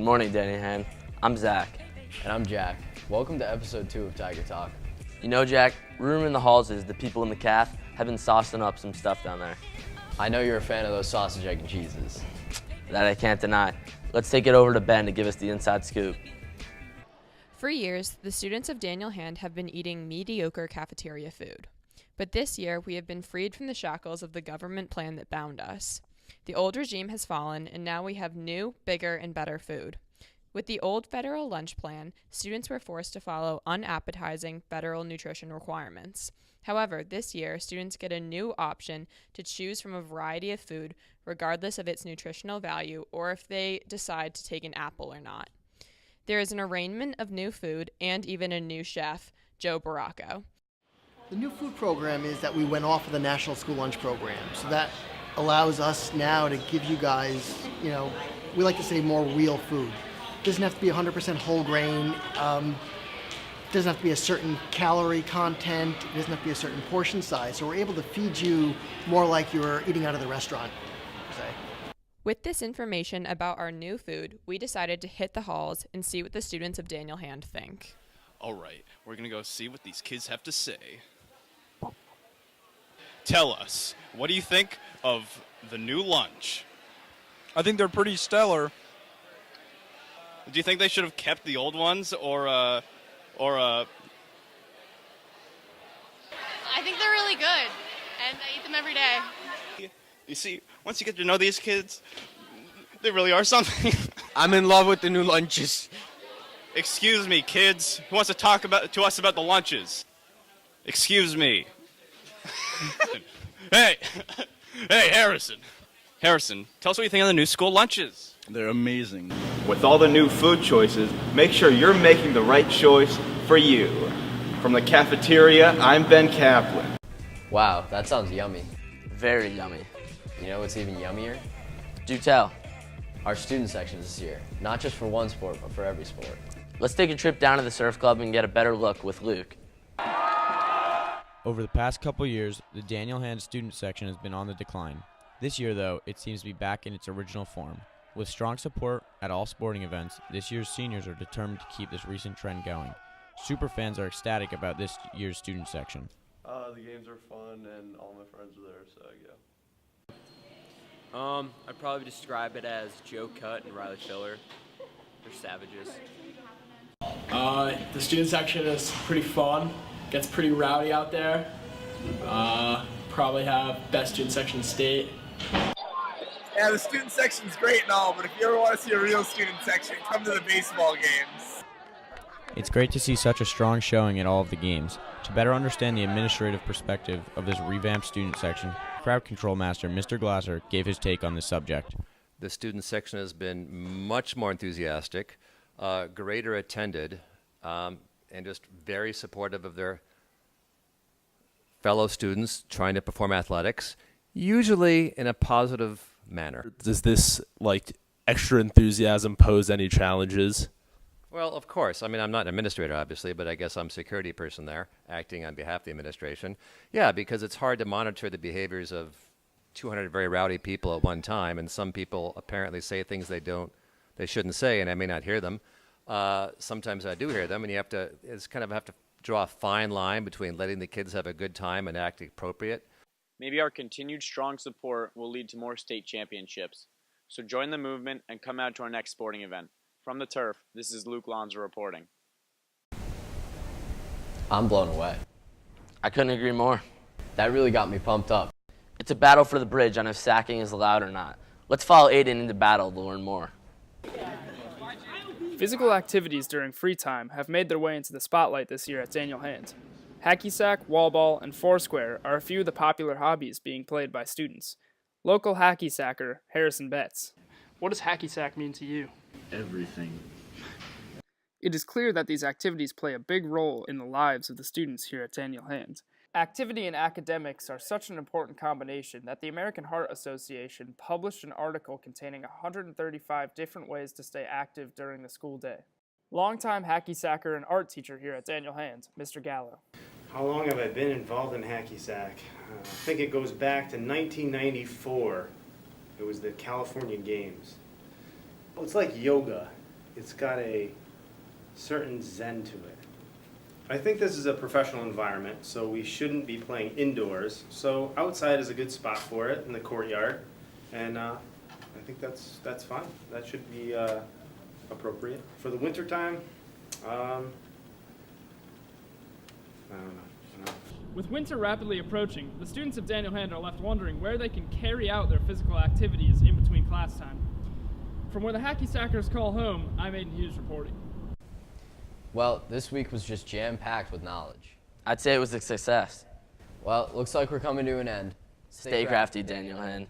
morning, Danny Han. I'm Zach. And I'm Jack. Welcome to episode 2 of Tiger Talk. You know, Jack, rumor in the halls is the people in the caf have been saucing up some stuff down there. I know you're a fan of those sausage, egg, and cheeses. That I can't deny. Let's take it over to Ben to give us the inside scoop. For years, the students of Daniel Hand have been eating mediocre cafeteria food. But this year, we have been freed from the shackles of the government plan that bound us. The old regime has fallen, and now we have new, bigger, and better food. With the old federal lunch plan, students were forced to follow unappetizing federal nutrition requirements. However, this year, students get a new option to choose from a variety of food, regardless of its nutritional value or if they decide to take an apple or not. There is an arraignment of new food and even a new chef, Joe Baracco. The new food program is that we went off of the National School Lunch Program. So that allows us now to give you guys, we like to say more real food. It doesn't have to be 100% whole grain. It doesn't have to be a certain calorie content. It doesn't have to be a certain portion size. So we're able to feed you more like you were eating out of the restaurant, per se. With this information about our new food, we decided to hit the halls and see what the students of Daniel Hand think. All right, we're going to go see what these kids have to say. Tell us, what do you think of the new lunch? I think they're pretty stellar. Do you think they should have kept the old ones or I think they're really good, and I eat them every day. You see, once you get to know these kids, they really are something. I'm in love with the new lunches. Excuse me, kids. Who wants to talk to us about the lunches? Excuse me. Hey, Harrison. Harrison, tell us what you think of the new school lunches. They're amazing. With all the new food choices, make sure you're making the right choice for you. From the cafeteria, I'm Ben Kaplan. Wow, that sounds yummy. Very yummy. You know what's even yummier? Do tell. Our student section this year. Not just for one sport, but for every sport. Let's take a trip down to the surf club and get a better look with Luke. Over the past couple years, the Daniel Hand student section has been on the decline. This year, though, it seems to be back in its original form. With strong support at all sporting events, this year's seniors are determined to keep this recent trend going. Superfans are ecstatic about this year's student section. The games are fun and all my friends are there, so yeah. I'd probably describe it as Joe Cutt and Riley Filler. They're savages. The student section is pretty fun. Gets pretty rowdy out there. Probably have best student section in the state. Yeah, the student section's great and all, but if you ever want to see a real student section, come to the baseball games. It's great to see such a strong showing at all of the games. To better understand the administrative perspective of this revamped student section, crowd control master Mr. Glasser gave his take on this subject. The student section has been much more enthusiastic, greater attended, and just very supportive of their fellow students trying to perform athletics, usually in a positive manner. Does this, extra enthusiasm pose any challenges? Well, of course. I mean, I'm not an administrator, obviously, but I guess I'm a security person there, acting on behalf of the administration. Yeah, because it's hard to monitor the behaviors of 200 very rowdy people at one time, and some people apparently say things they shouldn't say, and I may not hear them. Sometimes I do hear them, and you have to draw a fine line between letting the kids have a good time and acting appropriate. Maybe our continued strong support will lead to more state championships. So join the movement and come out to our next sporting event. From the turf, this is Luke Lonzo reporting. I'm blown away. I couldn't agree more. That really got me pumped up. It's a battle for the bridge on if sacking is allowed or not. Let's follow Aiden into battle to learn more. Physical activities during free time have made their way into the spotlight this year at Daniel Hand. Hacky sack, wall ball, and foursquare are a few of the popular hobbies being played by students. Local hacky sacker Harrison Betts. What does hacky sack mean to you? Everything. It is clear that these activities play a big role in the lives of the students here at Daniel Hand. Activity and academics are such an important combination that the American Heart Association published an article containing 135 different ways to stay active during the school day. Longtime hacky sacker and art teacher here at Daniel Hand, Mr. Gallo. How long have I been involved in hacky sack? I think it goes back to 1994. It was the California Games. It's like yoga. it's got a certain zen to it. I think this is a professional environment, so we shouldn't be playing indoors. So outside is a good spot for it in the courtyard, and I think that's fine. That should be appropriate for the winter time. I don't know. With winter rapidly approaching, the students of Daniel Hand are left wondering where they can carry out their physical activities in between class time. From where the Hacky Sackers call home, I'm Aiden Hughes reporting. Well, this week was just jam-packed with knowledge. I'd say it was a success. Well, looks like we're coming to an end. Stay crafty, Daniel Hand.